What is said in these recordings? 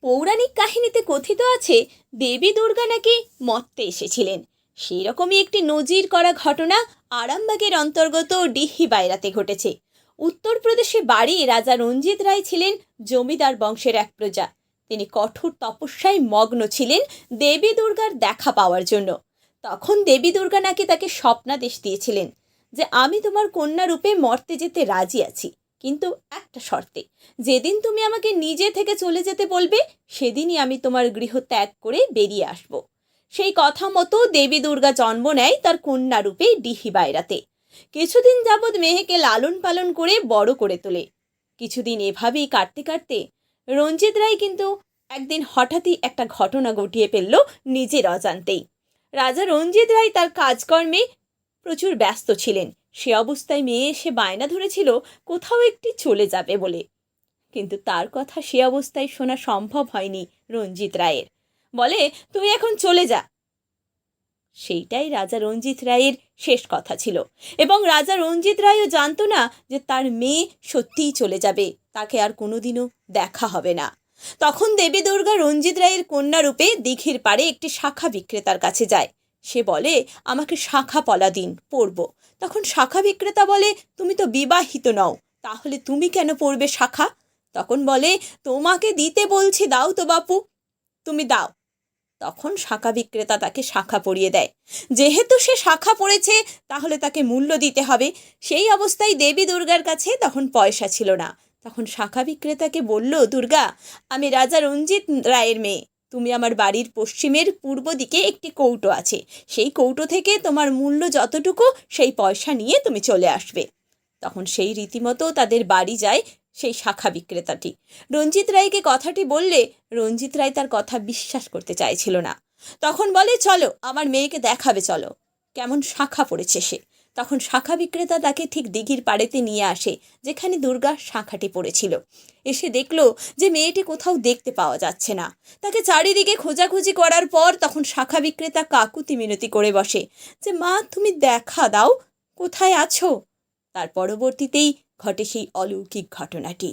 পৌরাণিক কাহিনীতে কথিত আছে দেবী দুর্গা নাকি মর্তে এসেছিলেন। সেই রকমই একটি নজির করা ঘটনা আরামবাগের অন্তর্গত ডিহিবাইরাতে ঘটেছে। উত্তরপ্রদেশে বাড়ি রাজা রঞ্জিত রায় ছিলেন জমিদার বংশের এক প্রজা। তিনি কঠোর তপস্যায় মগ্ন ছিলেন দেবী দুর্গার দেখা পাওয়ার জন্য। তখন দেবী দুর্গা নাকি তাকে স্বপ্নাদেশ দিয়েছিলেন যে আমি তোমার কন্যা রূপে মর্তে যেতে রাজি আছি, কিন্তু একটা শর্তে, যেদিন তুমি আমাকে নিজে থেকে চলে যেতে বলবে সেদিনই আমি তোমার গৃহ ত্যাগ করে বেরিয়ে আসব। সেই কথা মতো দেবী দুর্গা জন্ম নেয় তার কন্যা রূপে ডিহিবাইরাতে। কিছুদিন যাবৎ মেয়েকে লালন পালন করে বড় করে তোলে। কিছুদিন এভাবেই কাটতে কাটতে রঞ্জিত রায় কিন্তু একদিন হঠাৎই একটা ঘটনা ঘটিয়ে ফেলল নিজের অজান্তেই। রাজা রঞ্জিত রায় তার কাজকর্মে প্রচুর ব্যস্ত ছিলেন। সে অবস্থায় মেয়ে এসে বায়না ধরেছিল কোথাও একটি চলে যাবে বলে, কিন্তু তার কথা সে অবস্থায় শোনা সম্ভব হয়নি রঞ্জিত রায়ের। বলে তুমি এখন চলে যা। সেইটাই রাজা রঞ্জিত রায়ের শেষ কথা ছিল, এবং রাজা রঞ্জিত রায়ও জানতো না যে তার মেয়ে সত্যিই চলে যাবে, তাকে আর কোনোদিনও দেখা হবে না। তখন দেবী দুর্গা রঞ্জিত রায়ের কন্যা রূপে দিঘির পাড়ে একটি শাখা বিক্রেতার কাছে যায়। সে বলে আমাকে শাখা পলা দিন, পরব। তখন শাখা বিক্রেতা বলে তুমি তো বিবাহিত নও, তাহলে তুমি কেন পরবে শাখা? তখন বলে তোমাকে দিতে বলছি, দাও তো বাপু, তুমি দাও। তখন শাখা বিক্রেতা তাকে শাখা পরিয়ে দেয়। যেহেতু সে শাখা পরেছে তাহলে তাকে মূল্য দিতে হবে। সেই অবস্থায় দেবী দুর্গার কাছে তখন পয়সা ছিল না। তখন শাখা বিক্রেতাকে বলল, দুর্গা, আমি রাজা রঞ্জিত রায়ের মেয়ে। তুমি আমার বাড়ির পশ্চিমের পূর্ব দিকে একটি কৌটো আছে, সেই কৌটো থেকে তোমার মূল্য যতটুকু সেই পয়সা নিয়ে তুমি চলে আসবে। তখন সেই রীতিমতো তাদের বাড়ি যায় সেই শাখা বিক্রেতাটি। রঞ্জিত রায়কে কথাটি বললে রঞ্জিত রায় তার কথা বিশ্বাস করতে চাইছিল না। তখন বলে চলো আমার মেয়েকে দেখাবে, চলো কেমন শাখা পড়েছে সে। তখন শাখা বিক্রেতা তাকে ঠিক দিঘির পাড়েতে নিয়ে আসে যেখানে দুর্গা শাখাটি পড়েছিল। এসে দেখলো যে মেয়েটি কোথাও দেখতে পাওয়া যাচ্ছে না। তাকে চারিদিকে খোঁজাখুঁজি করার পর তখন শাখা বিক্রেতা কাকুতি মিনতি করে বসে যে মা তুমি দেখা দাও, কোথায় আছো? তার পরবর্তীতেই ঘটে সেই অলৌকিক ঘটনাটি।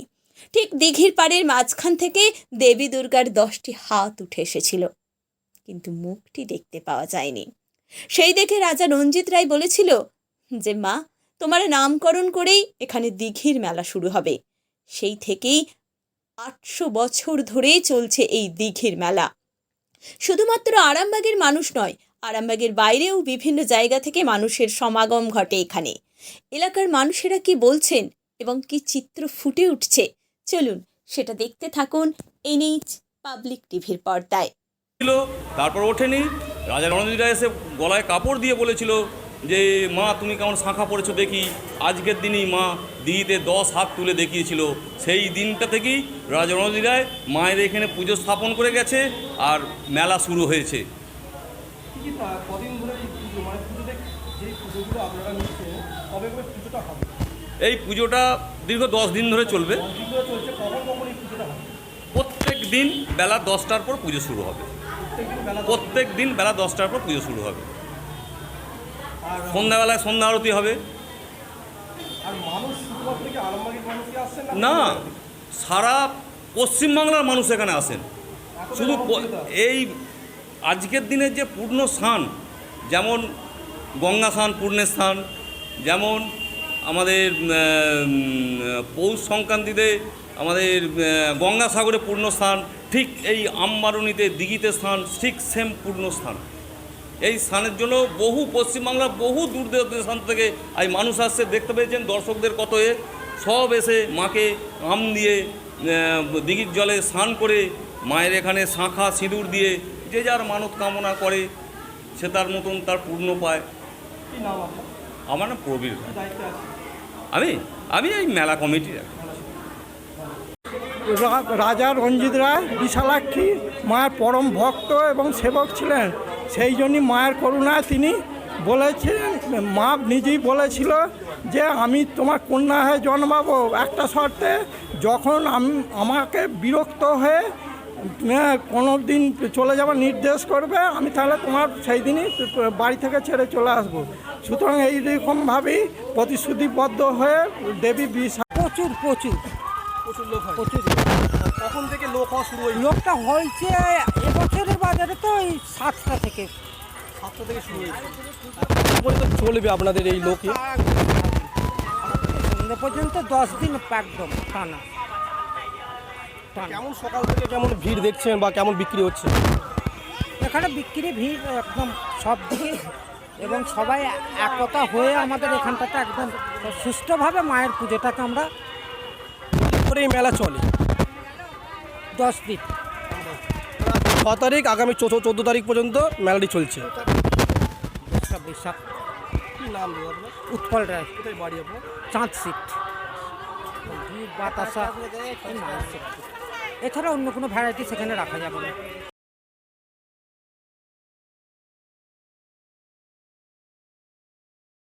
ঠিক দিঘির পাড়ের মাঝখান থেকে দেবী দুর্গার 10টি হাত উঠে এসেছিল, কিন্তু মুখটি দেখতে পাওয়া যায়নি। সেই দেখে রাজা রঞ্জিত রায় বলেছিল যে মা, তোমার নামকরণ করেই এখানে দিঘির মেলা শুরু হবে। সেই থেকেই 800 বছর ধরে চলছে এই দিঘির মেলা। শুধুমাত্র আরামবাগের মানুষ নয়, আরামবাগের বাইরেও বিভিন্ন জায়গা থেকে মানুষের সমাগম ঘটে এখানে। এলাকার মানুষেরা কি বলছেন এবং কি চিত্র ফুটে উঠছে, চলুন সেটা দেখতে থাকুন এনএইচ পাবলিক টিভির পর্দায়। তারপর ওঠেনি। রাজা রণজিৎ রায় এসে গলায় কাপড় দিয়ে বলেছিল যে মা তুমি কেমন শাঁখা পড়েছো দেখি। আজকের দিনই মা দিদিতে 10 হাত তুলে দেখিয়েছিল। সেই দিনটা থেকেই রাজা রণজিৎ রায় মায়ের এখানে পুজো স্থাপন করে গেছে আর মেলা শুরু হয়েছে। এই পুজোটা দীর্ঘ 10 দিন ধরে চলবে। প্রত্যেক দিন বেলা 10টার পর পুজো শুরু হবে। প্রত্যেক দিন বেলা 10টার পর পুজো শুরু হবে। সন্ধ্যাবেলায় সন্ধ্যা আরতি হবে। না, সারা পশ্চিমবাংলার মানুষ এখানে আসেন। শুধু এই আজকের দিনের যে পূর্ণ স্নান, যেমন গঙ্গা স্নান পূর্ণের স্নান, যেমন আমাদের পৌষ সংক্রান্তিতে আমাদের গঙ্গাসাগরে পূর্ণ স্নান, ঠিক এই আমবারুণীতে দিঘিতে স্নান, ঠিক সেম পূর্ণ স্নান। এই স্নানের জন্য বহু পশ্চিমবাংলার বহু দূর দেশান্ত থেকে এই মানুষ আসছে। দেখতে পেয়েছেন দর্শকদের কত সব এসে মাকে আম দিয়ে দিঘির জলে স্নান করে মায়ের এখানে শাঁখা সিঁদুর দিয়ে যে যার মানত কামনা করে সে তার মতন তার পূর্ণ পায়। আমার নাম প্রবীর। আমি এই মেলা কমিটির। রাজা রঞ্জিত রায় বিশালাক্ষী মায়ের পরম ভক্ত এবং সেবক ছিলেন। সেই জন্যই মায়ের করুণায় তিনি বলেছিলেন, মা নিজেই বলেছিল যে আমি তোমার কন্যা হয়ে জন্মাবো একটা শর্তে, যখন আমাকে বিরক্ত হয়ে কোনো দিন চলে যাওয়ার নির্দেশ করবে, আমি তাহলে তোমার সেই দিনই বাড়ি থেকে ছেড়ে চলে আসবো। সুতরাং এইরকমভাবেই প্রতিশ্রুতিবদ্ধ হয়ে দেবী প্রচুর প্রচুর প্রচুর লোক, প্রচুর কখন থেকে লোক হওয়া শুরু হয়েছে? লোকটা হয়েছে এবছরের বাজারে তো ওই 7টা থেকে। 7টা থেকে শুরু হয়েছে। পর্যন্ত চলবে আপনাদের এই লোকই? সন্ধ্যে পর্যন্ত 10 দিন একদম টানা। কেমন সকাল থেকে কেমন ভিড় দেখছেন বা কেমন বিক্রি হচ্ছে? এখানে বিক্রি ভিড় একদম সব দিকে, এবং সবাই একতা হয়ে আমাদের এখানটাতে একদম সুষ্ঠুভাবে মায়ের পুজোটাকে আমরা করে এই মেলা চলে 10 দিন। 6 তারিখ আগামী 14 তারিখ পর্যন্ত মেলাটি চলছে। বৈশাখ কি নাম দেবো আপনার? উৎপল রায়, কোথায় বাড়ি আপনার? চাঁদ সিট, বাতাসা। এছাড়া অন্য কোনো ভ্যারাইটি সেখানে রাখা যাবে না।